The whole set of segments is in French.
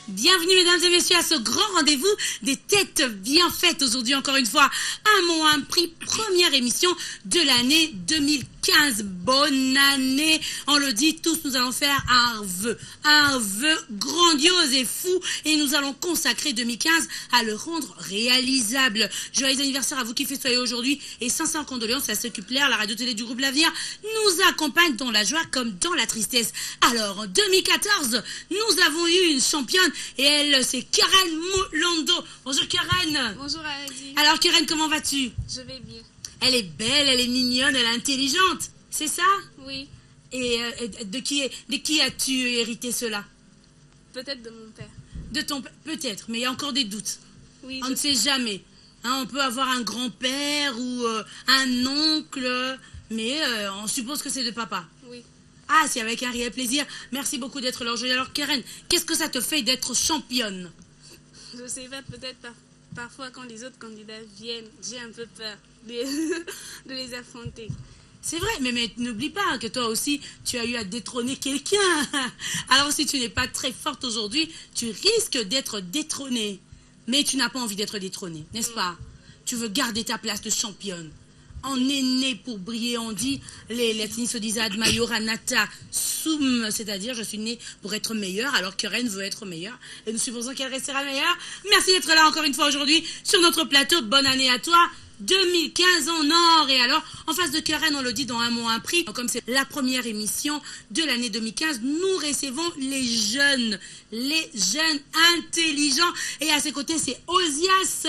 Bienvenue mesdames et messieurs à ce grand rendez-vous des têtes bien faites. Aujourd'hui encore une fois, un mot, un prix, première émission de l'année 2015. Bonne année, on le dit tous, nous allons faire un vœu grandiose et fou et nous allons consacrer 2015 à le rendre réalisable. Joyeux anniversaire à vous qui fêtez aujourd'hui et 500 condoléances à ceux qui plairent. La radio-télé du groupe L'Avenir nous accompagne dans la joie comme dans la tristesse. Alors en 2014, nous avons eu une championne et elle, c'est Karen Moulando. Bonjour Karen. Bonjour Adi. Alors Karen, comment vas-tu? Je vais bien. Elle est belle, elle est mignonne, elle est intelligente, c'est ça? Oui. Et de qui as-tu hérité cela? Peut-être de mon père. De ton père, peut-être, mais il y a encore des doutes. Oui. On ne sait jamais. Hein, on peut avoir un grand-père ou un oncle, mais on suppose que c'est de papa. Oui. Ah, c'est avec un réel plaisir. Merci beaucoup d'être là aujourd'hui. Alors Karen, qu'est-ce que ça te fait d'être championne? Je sais pas, peut-être parfois quand les autres candidats viennent, j'ai un peu peur de les affronter. C'est vrai, mais n'oublie pas que toi aussi, tu as eu à détrôner quelqu'un. Alors si tu n'es pas très forte aujourd'hui, tu risques d'être détrônée. Mais tu n'as pas envie d'être détrônée, n'est-ce pas? Tu veux garder ta place de championne. On est né pour briller, on dit, les latins se disent ad maiora nata sum, c'est-à-dire je suis né pour être meilleure, alors que Karen veut être meilleure, et nous supposons qu'elle restera meilleure. Merci d'être là encore une fois aujourd'hui sur notre plateau. Bonne année à toi, 2015 en or. Et alors, en face de Karen, on le dit dans un mot, un prix, comme c'est la première émission de l'année 2015, nous recevons les jeunes intelligents, et à ses côtés, c'est Osias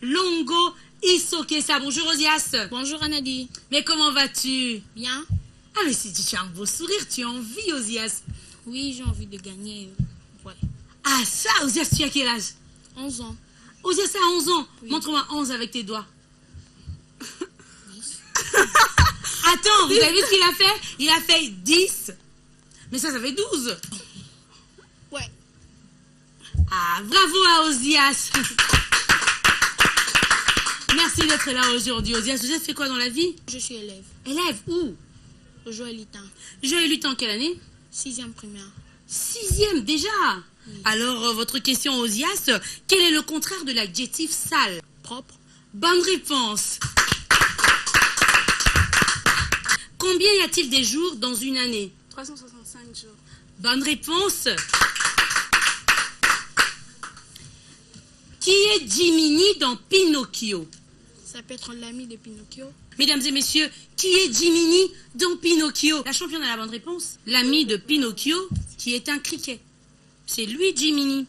Longo Isokesa. Bonjour Osias. Bonjour Anadi. Mais comment vas-tu? Bien? Ah mais si tu as un beau sourire, tu as envie Osias. Oui, j'ai envie de gagner. Ouais. Ah ça, Osias, tu as quel âge? 11 ans. Osias a 11 ans. Oui. Montre-moi 11 avec tes doigts. Attends, vous avez vu ce qu'il a fait? Il a fait 10. Mais ça fait 12. Ouais. Ah, bravo à Osias. Merci d'être là aujourd'hui, Osias. Osias fait quoi dans la vie? Je suis élève. Élève où? Joël Litin. Joël Lutin, quelle année? 6e primaire. 6e déjà. Oui. Alors, votre question, Osias, quel est le contraire de l'adjectif sale? Propre. Bonne réponse. Combien y a-t-il des jours dans une année? 365 jours. Bonne réponse. Qui est Jiminy dans Pinocchio? Ça peut être l'ami de Pinocchio. Mesdames et messieurs, qui est Jiminy dans Pinocchio? La championne a la bonne réponse. L'ami de Pinocchio, qui est un criquet. C'est lui, Jiminy.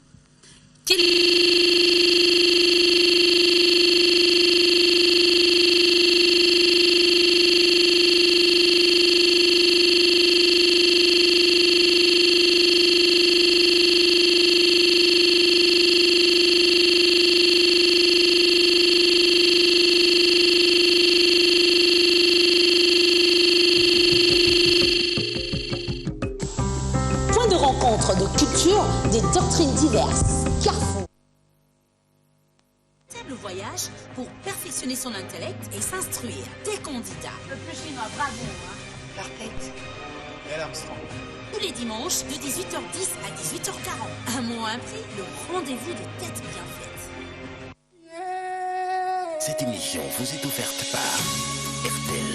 Point de rencontre de cultures, des doctrines diverses. Carrefour. Le voyage pour perfectionner son intellect et s'instruire. Des candidats. Le plus chinois, bravo. Parfaite. Neil Armstrong. Tous les dimanches de 18h10 à 18h40. Un mot, un prix, le rendez-vous des têtes bien faites. Cette émission vous est offerte par RTL.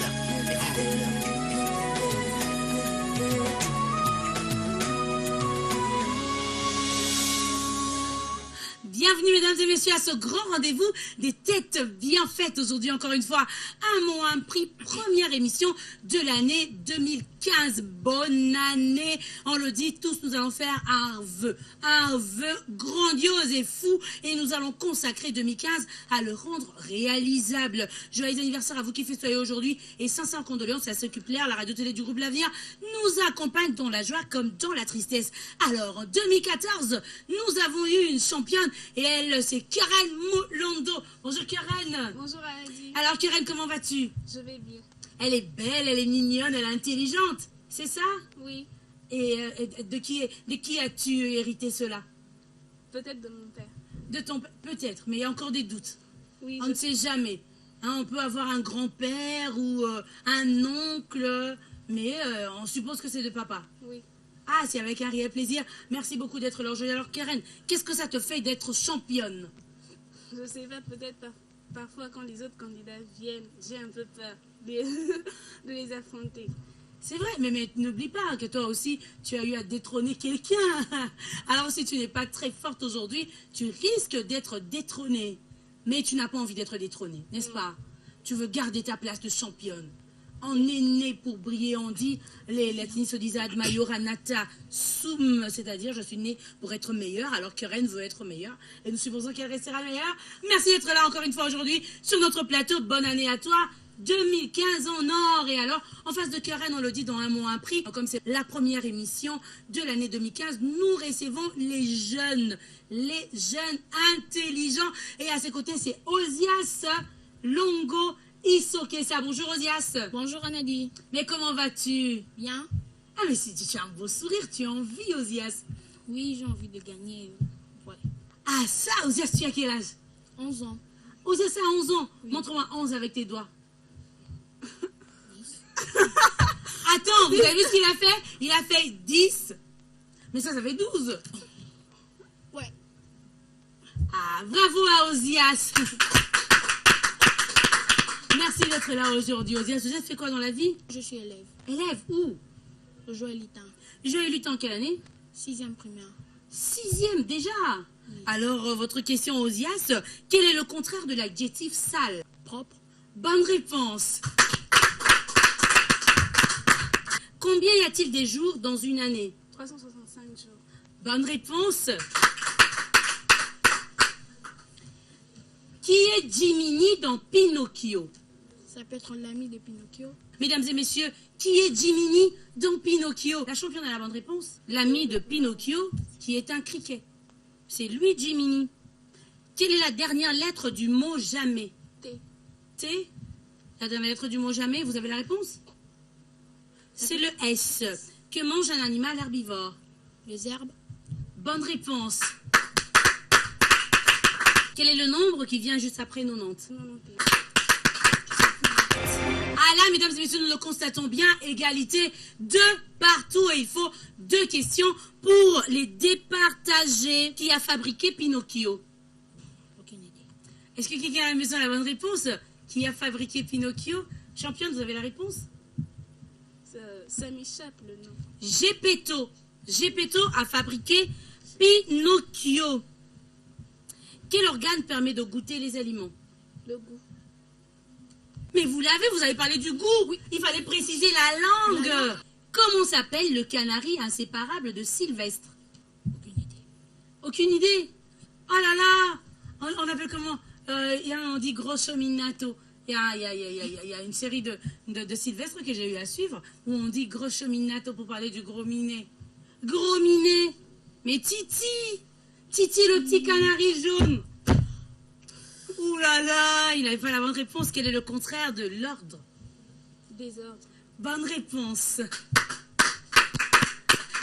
Bienvenue mesdames et messieurs à ce grand rendez-vous des têtes bien faites. Aujourd'hui encore une fois, un mot, un prix, première émission de l'année 2015. Bonne année, on le dit tous, nous allons faire un vœu grandiose et fou et nous allons consacrer 2015 à le rendre réalisable. Joyeux anniversaire à vous qui fêtez aujourd'hui et 500 condoléances à ceux qui plairent. La radio-télé du groupe L'Avenir nous accompagne dans la joie comme dans la tristesse. Alors en 2014, nous avons eu une championne et elle, c'est Karen Moulando. Bonjour Karen. Bonjour Adi. Alors Karen, comment vas-tu? Je vais bien. Elle est belle, elle est mignonne, elle est intelligente, c'est ça? Oui. Et de qui as-tu hérité cela? Peut-être de mon père. De ton père, peut-être, mais il y a encore des doutes. Oui. On ne sait jamais. Hein, on peut avoir un grand-père ou un oncle, mais on suppose que c'est de papa. Oui. Ah, c'est avec un réel plaisir. Merci beaucoup d'être là aujourd'hui. Alors, Karen, qu'est-ce que ça te fait d'être championne? Je sais pas, peut-être parfois quand les autres candidats viennent, j'ai un peu peur de, de les affronter. C'est vrai, mais n'oublie pas que toi aussi, tu as eu à détrôner quelqu'un. Alors, si tu n'es pas très forte aujourd'hui, tu risques d'être détrônée. Mais tu n'as pas envie d'être détrônée, n'est-ce pas? Tu veux garder ta place de championne. On est né pour briller, on dit, les latinis se disent ad maiora nata sum, c'est-à-dire je suis né pour être meilleure, alors que Karen veut être meilleure, et nous supposons qu'elle restera meilleure. Merci d'être là encore une fois aujourd'hui sur notre plateau. Bonne année à toi, 2015 en or. Et alors, en face de Karen, on le dit dans un mot, un prix, comme c'est la première émission de l'année 2015, nous recevons les jeunes intelligents, et à ses côtés, c'est Osias Longo Isokesa. Bonjour Osias. Bonjour Anadi. Mais comment vas-tu? Bien? Ah mais si tu as un beau sourire, tu as envie Osias. Oui, j'ai envie de gagner. Ouais. Ah ça, Osias, tu as quel âge? 11 ans. Osias a 11 ans. Oui. Montre-moi 11 avec tes doigts. Attends, vous avez vu ce qu'il a fait? Il a fait 10. Mais ça fait 12. Ouais. Ah, bravo à Osias. Merci d'être là aujourd'hui, Osias. Osias fait quoi dans la vie? Je suis élève. Élève où? Je joue à l'ITAN. Joël Lutin, quelle année? 6e primaire. 6e déjà. Oui. Alors, votre question, Osias, quel est le contraire de l'adjectif sale? Propre. Bonne réponse. Combien y a-t-il des jours dans une année? 365 jours. Bonne réponse. Qui est Jiminy dans Pinocchio? Ça peut être l'ami de Pinocchio. Mesdames et messieurs, qui est Jiminy dans Pinocchio? La championne a la bonne réponse. L'ami de Pinocchio, qui est un criquet. C'est lui, Jiminy. Quelle est la dernière lettre du mot jamais? T. T? La dernière lettre du mot jamais, vous avez la réponse? C'est le S. Que mange un animal herbivore? Les herbes. Bonne réponse. Quel est le nombre qui vient juste après 90? 91. Ah là, mesdames et messieurs, nous le constatons bien, égalité de partout. Et il faut 2 questions pour les départager. Qui a fabriqué Pinocchio? Aucune idée. Est-ce que quelqu'un à la maison a la bonne réponse? Qui a fabriqué Pinocchio? Championne, vous avez la réponse? Ça m'échappe le nom. Geppetto. Geppetto a fabriqué Pinocchio. Quel organe permet de goûter les aliments? Le goût. Mais vous avez parlé du goût. Oui. Il fallait préciser la langue. Comment s'appelle le canari inséparable de Sylvestre? Aucune idée. Aucune idée. Oh là là. On appelle comment? On dit grosso minato. Il y a une série de Sylvestre que j'ai eu à suivre où on dit grosso minato pour parler du gros minet. Gros minet. Mais Titi. Titi le petit canari jaune. Ouh là là, il n'avait pas la bonne réponse. Quel est le contraire de l'ordre? Désordre. Bonne réponse.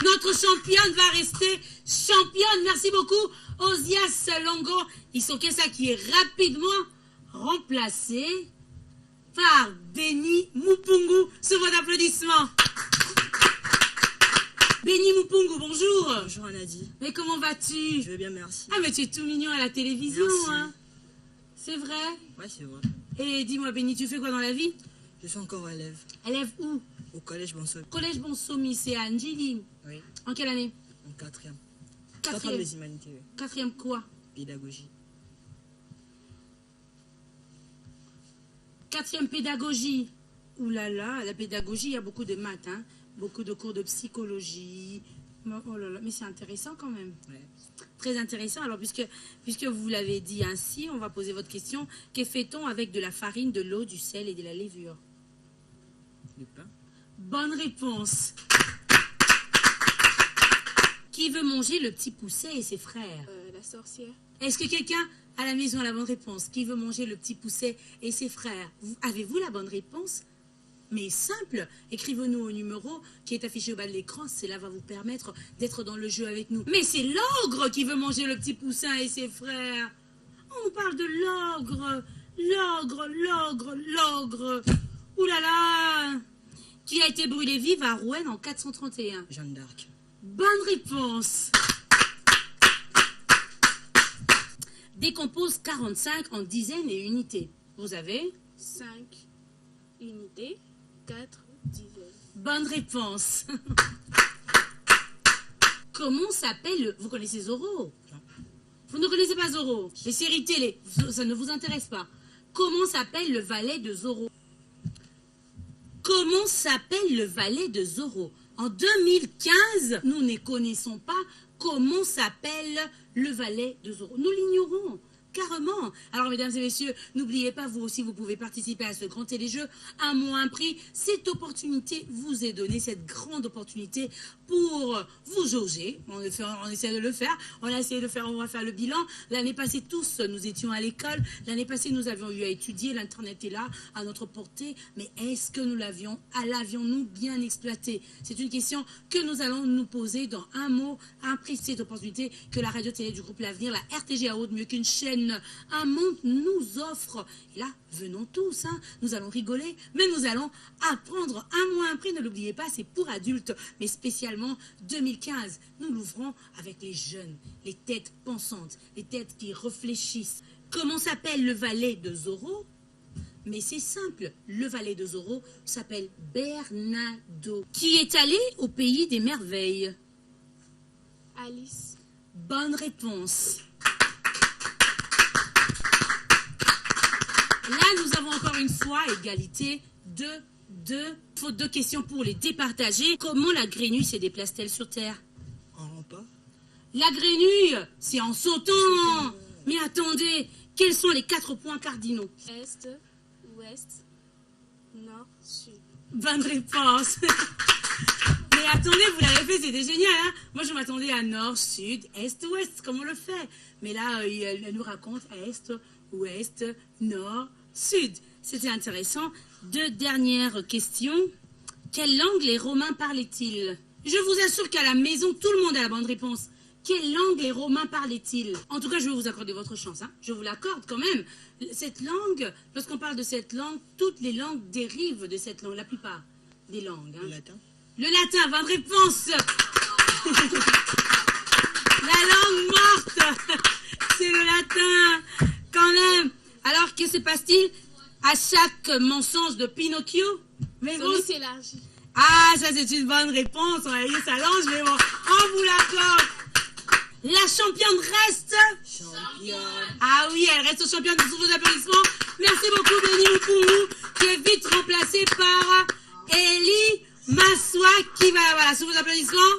Notre championne va rester championne. Merci beaucoup, Osias Longo Isokesa, qui est rapidement remplacé par Benny Mupungu. Ce mot d'applaudissement. Benny Mupungu, bonjour. Bonjour Anadi. Mais comment vas-tu? Je vais bien, merci. Ah, mais tu es tout mignon à la télévision, Merci. hein? C'est vrai? Ouais, c'est vrai. Et dis-moi, Benny, tu fais quoi dans la vie? Je suis encore élève Élève où? au collège Bonsoir. Collège Bonsomi, c'est à Njili. Oui, En quelle année? en 4e. 4e. des humanités, oui. 4e quoi? Pédagogie. 4e pédagogie. Ouh là là, la pédagogie, il y a beaucoup de maths, hein? Beaucoup de cours de psychologie. Oh là là, mais c'est intéressant quand même. Ouais. Très intéressant. Alors, puisque vous l'avez dit ainsi, on va poser votre question. Que fait-on avec de la farine, de l'eau, du sel et de la levure? Le pain. Bonne réponse. Qui veut manger le petit Pousset et ses frères? La sorcière. Est-ce que quelqu'un à la maison a la bonne réponse? Qui veut manger le petit Pousset et ses frères? Avez-vous la bonne réponse? Mais simple, écrivez-nous au numéro qui est affiché au bas de l'écran, cela va vous permettre d'être dans le jeu avec nous. Mais c'est l'ogre qui veut manger le petit poussin et ses frères. On nous parle de l'ogre, l'ogre. Ouh là là! Qui a été brûlé vive à Rouen en 431? Jeanne d'Arc. Bonne réponse. Décompose 45 en dizaines et unités. Vous avez 5 unités, 4 dizaines. bonne réponse. Comment s'appelle le... Vous connaissez Zorro? Vous ne connaissez pas Zorro? Les séries télé, ça ne vous intéresse pas. Comment s'appelle le valet de Zorro? Comment s'appelle le valet de Zorro? En 2015, nous ne connaissons pas comment s'appelle le valet de Zorro. Nous l'ignorons. Carrément. Alors, mesdames et messieurs, n'oubliez pas, vous aussi, vous pouvez participer à ce grand téléjeu. Un mot, un prix. Cette opportunité vous est donnée, cette grande opportunité pour vous jauger. On essaie de le faire. On a essayé de faire, on va faire le bilan. L'année passée, tous, nous étions à l'école. L'année passée, nous avions eu à étudier. L'Internet est là, à notre portée. Mais est-ce que nous l'avions-nous bien exploité? C'est une question que nous allons nous poser dans un mot, un prix. Cette opportunité que la radio-télé du groupe L'Avenir, la RTG à Aude, mieux qu'une chaîne, un monde nous offre. Et là, venons tous, hein. Nous allons rigoler, mais nous allons apprendre un mot, un prix. Ne l'oubliez pas, c'est pour adultes, mais spécialement 2015. Nous l'ouvrons avec les jeunes, les têtes pensantes, les têtes qui réfléchissent. Comment s'appelle le valet de Zorro? Mais c'est simple, le valet de Zorro s'appelle Bernardo, qui est allé au pays des merveilles. Alice. Bonne réponse. Là, nous avons encore une fois égalité faute de questions pour les départager. Comment la grenouille se déplace-t-elle sur Terre? En pas. La grenouille, c'est en sautant. Mais attendez, quels sont les 4 points cardinaux? Est, ouest, nord, sud. Bonne réponse. Mais attendez, vous l'avez fait, c'était génial, hein? Moi, je m'attendais à nord, sud, est, ouest, comme on le fait. Mais là, elle nous raconte est, ouest, nord, sud. C'était intéressant. 2 dernières questions. Quelle langue les Romains parlaient-ils? Je vous assure qu'à la maison, tout le monde a la bonne réponse. Quelle langue les Romains parlaient-ils? En tout cas, je vais vous accorder votre chance, hein? Je vous l'accorde quand même. Cette langue, lorsqu'on parle de cette langue, toutes les langues dérivent de cette langue, la plupart des langues. Hein? Le latin. Le latin, bonne réponse. La langue morte, c'est le latin, quand même. Alors, que se passe-t-il à chaque mensonge de Pinocchio? Mais bon, Celui s'élargit. ah, ça c'est une bonne réponse. On va dire ça longe, mais bon, on vous l'accorde. La championne reste. Championne. Ah oui, elle reste championne sous vos applaudissements. Merci beaucoup, Denis Moukoumou, qui est vite remplacé par Elie Massoua, qui va, voilà, sous vos applaudissements.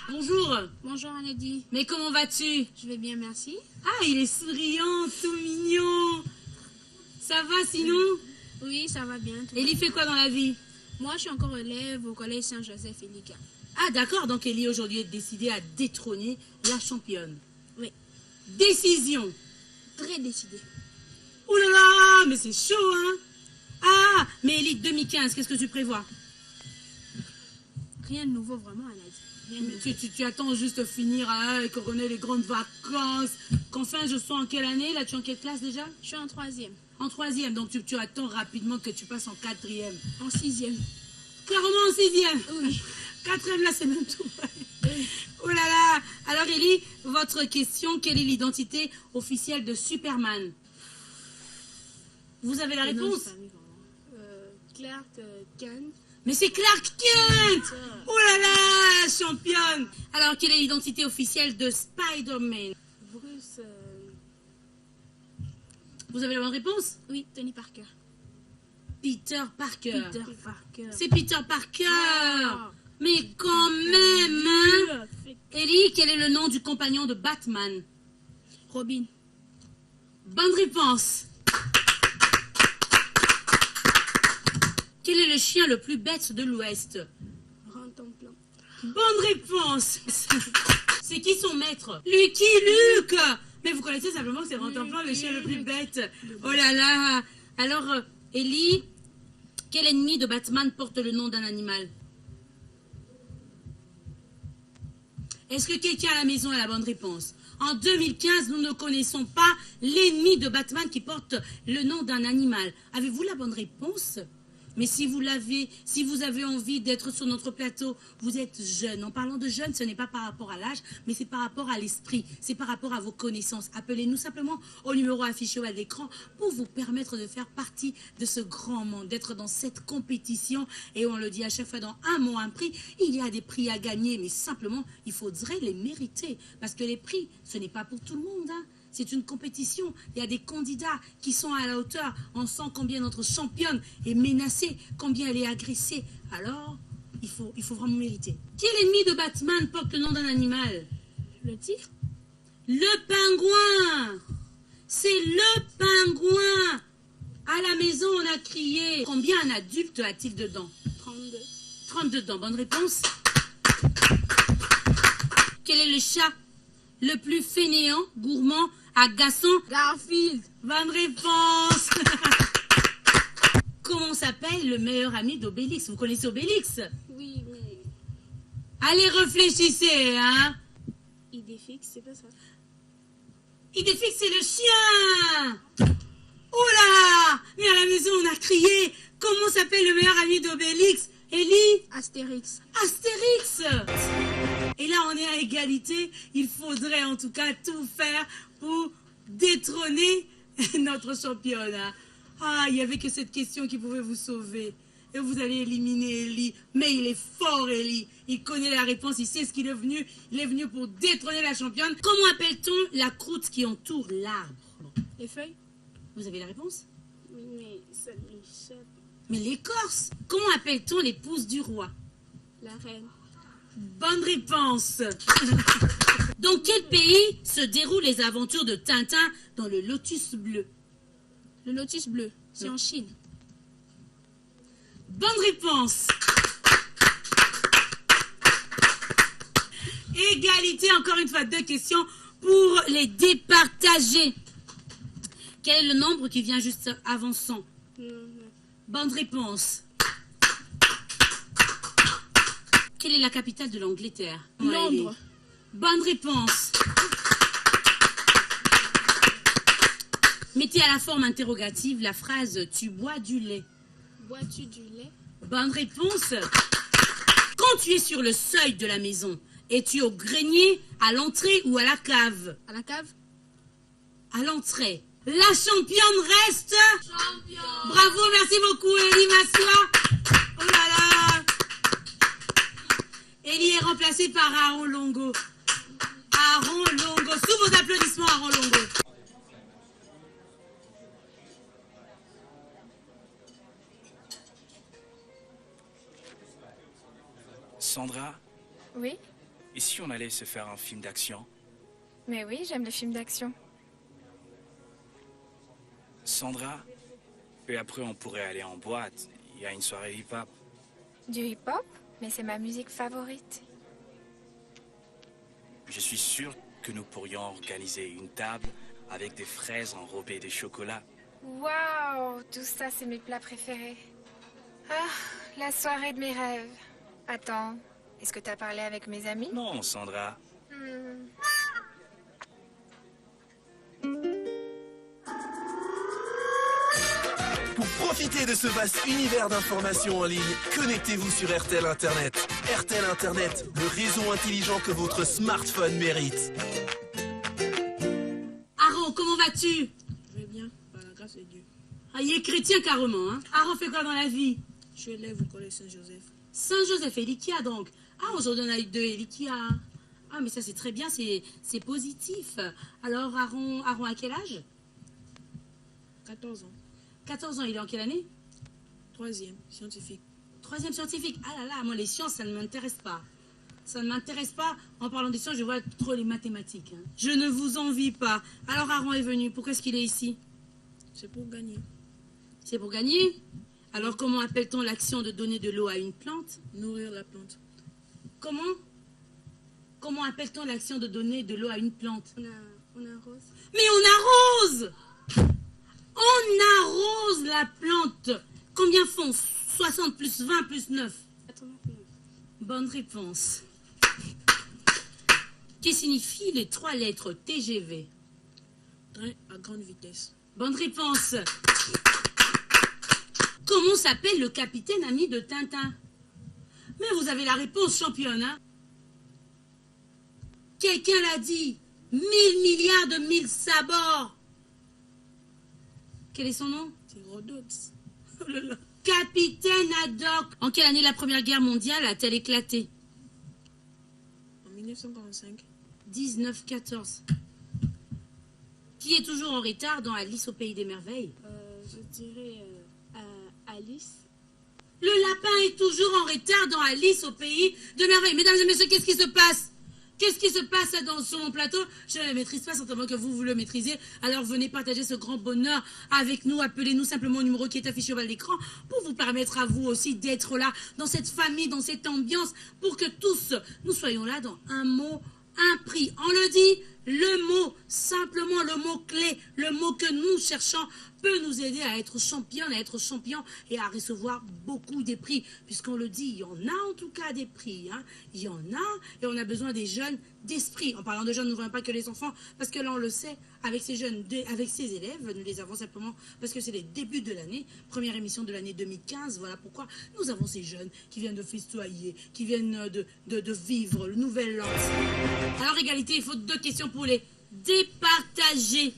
Bonjour. Bonjour Anadi, Mais comment vas-tu? je vais bien, merci. Ah, il est souriant, tout mignon. Ça va sinon? Oui, ça va bien. tout Elie va fait quoi dans la vie? bien. Moi, je suis encore élève au collège Saint-Joseph-Elika. Ah d'accord, donc Elie aujourd'hui est décidée à détrôner la championne. Oui, Décision. très décidé. Ouh là là, mais c'est chaud, hein? Ah, mais Elie, 2015, qu'est-ce que tu prévois? Rien de nouveau vraiment, Anadi. Rien de nouveau. Tu attends juste finir et qu'on connaît les grandes vacances. Qu'enfin, je sois en quelle année? Là, tu es en quelle classe déjà? Je suis en 3e, En 3e, donc tu attends rapidement que tu passes en 4e. en 6e. Clairement en 6e. Oui. 4e, là, c'est même tout. Oh là là. Alors, Elie, votre question, quelle est l'identité officielle de Superman? Vous avez la Non, réponse? j'ai pas vu vraiment. Clark Kent. Mais c'est Clark Kent! Oh là là, championne! Alors, quelle est l'identité officielle de Spider-Man? Bruce. Vous avez la bonne réponse? Oui, Tony Parker. Peter Parker. Peter Parker. C'est Peter Parker! Ah. Mais quand même, hein? Ellie, quel est le nom du compagnon de Batman? Robin. Bonne réponse! Quel est le chien le plus bête de l'Ouest? Rantanplan. Bonne réponse! C'est qui son maître? Lucky Luke! Mais vous connaissez simplement que c'est Rantanplan, le chien le plus bête. Oh là là! Alors, Ellie, quel ennemi de Batman porte le nom d'un animal? Est-ce que quelqu'un à la maison a la bonne réponse? En 2015, nous ne connaissons pas l'ennemi de Batman qui porte le nom d'un animal. Avez-vous la bonne réponse? Mais si vous avez envie d'être sur notre plateau, vous êtes jeune. En parlant de jeune, ce n'est pas par rapport à l'âge, mais c'est par rapport à l'esprit, c'est par rapport à vos connaissances. Appelez-nous simplement au numéro affiché au bas de l'écran pour vous permettre de faire partie de ce grand monde, d'être dans cette compétition. Et on le dit à chaque fois, dans un mot, un prix, il y a des prix à gagner, mais simplement, il faudrait les mériter. Parce que les prix, ce n'est pas pour tout le monde, hein. C'est une compétition. Il y a des candidats qui sont à la hauteur. On sent combien notre championne est menacée, combien elle est agressée. Alors, il faut vraiment mériter. Quel ennemi de Batman porte le nom d'un animal? Le tigre. Le pingouin. C'est le pingouin. À la maison, on a crié. Combien un adulte a-t-il dedans? 32. 32 dents. Bonne réponse. Quel est le chat le plus fainéant, gourmand, agaçant? Garfield. Bonne réponse. Comment s'appelle le meilleur ami d'Obélix? Vous connaissez Obélix? Oui, mais Allez, réfléchissez, hein. Idéfix, c'est pas ça. Idéfix, c'est le chien. Oula. Mais à la maison, on a crié. Comment s'appelle le meilleur ami d'Obélix? Ellie? Astérix. Astérix. Et là, on est à égalité. Il faudrait en tout cas tout faire pour détrôner notre championne. Ah, il n'y avait que cette question qui pouvait vous sauver. Et vous allez éliminer Ellie. Mais il est fort, Ellie. Il connaît la réponse, il sait ce qu'il est venu. Il est venu pour détrôner la championne. Comment appelle-t-on la croûte qui entoure l'arbre? Les feuilles. Vous avez la réponse? Oui, mais ça m'échappe. Mais l'écorce. Comment appelle-t-on l'épouse du roi? La reine. Bonne réponse. Dans quel pays se déroulent les aventures de Tintin dans le Lotus bleu? Le lotus bleu. C'est en Chine. Bonne réponse. Égalité, encore une fois, 2 questions pour les départager. Quel est le nombre qui vient juste avant 100? Bonne réponse. Quelle est la capitale de l'Angleterre? Londres. Bonne réponse. Mettez à la forme interrogative la phrase « Tu bois du lait ». Bois-tu du lait? Bonne réponse. Quand tu es sur le seuil de la maison, es-tu au grenier, à l'entrée ou à la cave? À la cave. À l'entrée. La championne reste championne. Bravo, merci beaucoup, Ellie Massoua. Oh là là. Ellie est remplacée par Aaron Longo. Aaron Longo. Sous vos applaudissements, Aaron Longo. Sandra, Oui, et si on allait se faire un film d'action? mais oui, j'aime les films d'action. Sandra, et après on pourrait aller en boîte. Il y a une soirée hip-hop. Du hip-hop, mais c'est ma musique favorite. Je suis sûr que nous pourrions organiser une table avec des fraises enrobées de chocolat. Waouh, tout ça, c'est mes plats préférés. Ah, la soirée de mes rêves. Attends, est-ce que t'as parlé avec mes amis? Non, Sandra. Pour profiter de ce vaste univers d'informations en ligne, connectez-vous sur RTL Internet. RTL Internet, le réseau intelligent que votre smartphone mérite. Aaron, comment vas-tu? Je vais bien, par la grâce de Dieu. Ah, il est chrétien carrément, hein? Aaron fait quoi dans la vie? Je suis élève au collège Saint-Joseph. Saint-Joseph, Elikia donc. Ah, aujourd'hui on a eu 2 Elikia. Ah, mais ça c'est très bien, c'est positif. Alors, Aaron à quel âge? 14 ans. 14 ans, il est en quelle année? 3e, scientifique. 3e scientifique. Ah là là, moi les sciences, ça ne m'intéresse pas. Ça ne m'intéresse pas. En parlant des sciences, je vois trop les mathématiques, hein. Je ne vous envie pas. Alors Aaron est venu, pourquoi est-ce qu'il est ici? C'est pour gagner. C'est pour gagner? Alors comment appelle-t-on l'action de donner de l'eau à une plante? Nourrir la plante. Comment appelle-t-on l'action de donner de l'eau à une plante? On arrose. Mais on arrose! On arrose la plante. Combien font 60 plus 20 plus 9? 89. Bonne réponse. Que signifient les 3 lettres TGV? Train à grande vitesse. Bonne réponse. Comment s'appelle le capitaine ami de Tintin? Mais vous avez la réponse, championne. Hein? Quelqu'un l'a dit. 1000 milliards de 1000 sabords. Quel est son nom? C'est Rhodops. Oh là là. Capitaine Haddock. En quelle année la Première Guerre mondiale a-t-elle éclaté? En 1945. 1914. Qui est toujours en retard dans Alice au Pays des Merveilles? Je dirais Alice. Le lapin est toujours en retard dans Alice au Pays de Merveilles. Mesdames et messieurs, qu'est-ce qui se passe? Qu'est-ce qui se passe sur mon plateau? Je ne le maîtrise pas, certainement que vous le maîtrisez. Alors venez partager ce grand bonheur avec nous. Appelez-nous simplement au numéro qui est affiché au bas de l'écran pour vous permettre à vous aussi d'être là, dans cette famille, dans cette ambiance, pour que tous, nous soyons là dans un mot, un prix. On le dit, le mot, simplement le mot-clé, le mot que nous cherchons, peut nous aider à être championne, à être champion et à recevoir beaucoup des prix. Puisqu'on le dit, il y en a en tout cas des prix. Hein. Il y en a et on a besoin des jeunes d'esprit. En parlant de jeunes, nous ne voyons pas que les enfants, parce que là on le sait, avec ces jeunes, avec ces élèves, nous les avons simplement parce que c'est les débuts de l'année, première émission de l'année 2015. Voilà pourquoi nous avons ces jeunes qui viennent de festoyer, qui viennent de vivre le nouvel an. Alors égalité, il faut 2 questions pour les départager.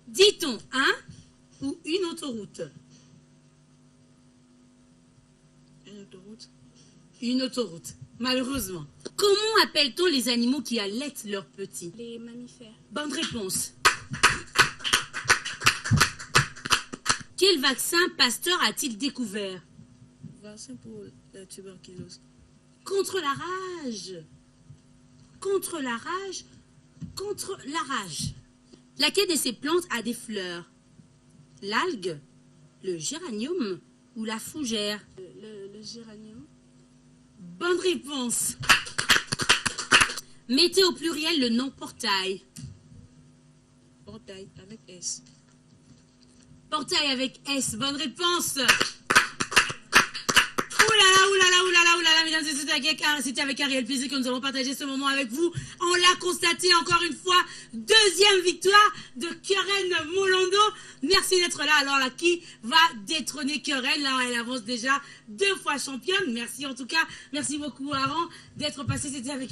Dit-on un ou une autoroute? Une autoroute. Une autoroute, malheureusement. Comment appelle-t-on les animaux qui allaitent leurs petits? Les mammifères. Bonne réponse. Quel vaccin Pasteur a-t-il découvert? Vaccin pour la tuberculose. Contre la rage. Contre la rage. Contre la rage. Laquelle de ces plantes a des fleurs? L'algue, le géranium ou la fougère? Le géranium. Bonne réponse. Mettez au pluriel le nom portail. Portail avec S. Portail avec S. Bonne réponse. Oulala, mesdames et messieurs, c'était avec un réel plaisir que nous allons partager ce moment avec vous. On l'a constaté encore une fois, 2e victoire de Keren Molando. Merci d'être là. Alors là, qui va détrôner Keren? Là, elle avance déjà 2 fois championne. Merci en tout cas. Merci beaucoup, Aaron, d'être passé. C'était avec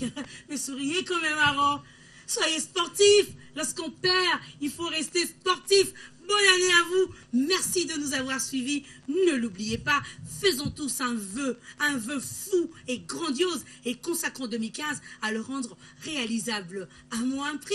le sourire quand même, Aaron. Soyez sportifs. Lorsqu'on perd, il faut rester sportif. Bonne année à vous. Merci de nous avoir suivis. Ne l'oubliez pas, faisons tous un vœu fou et grandiose et consacrons 2015 à le rendre réalisable à moins prix.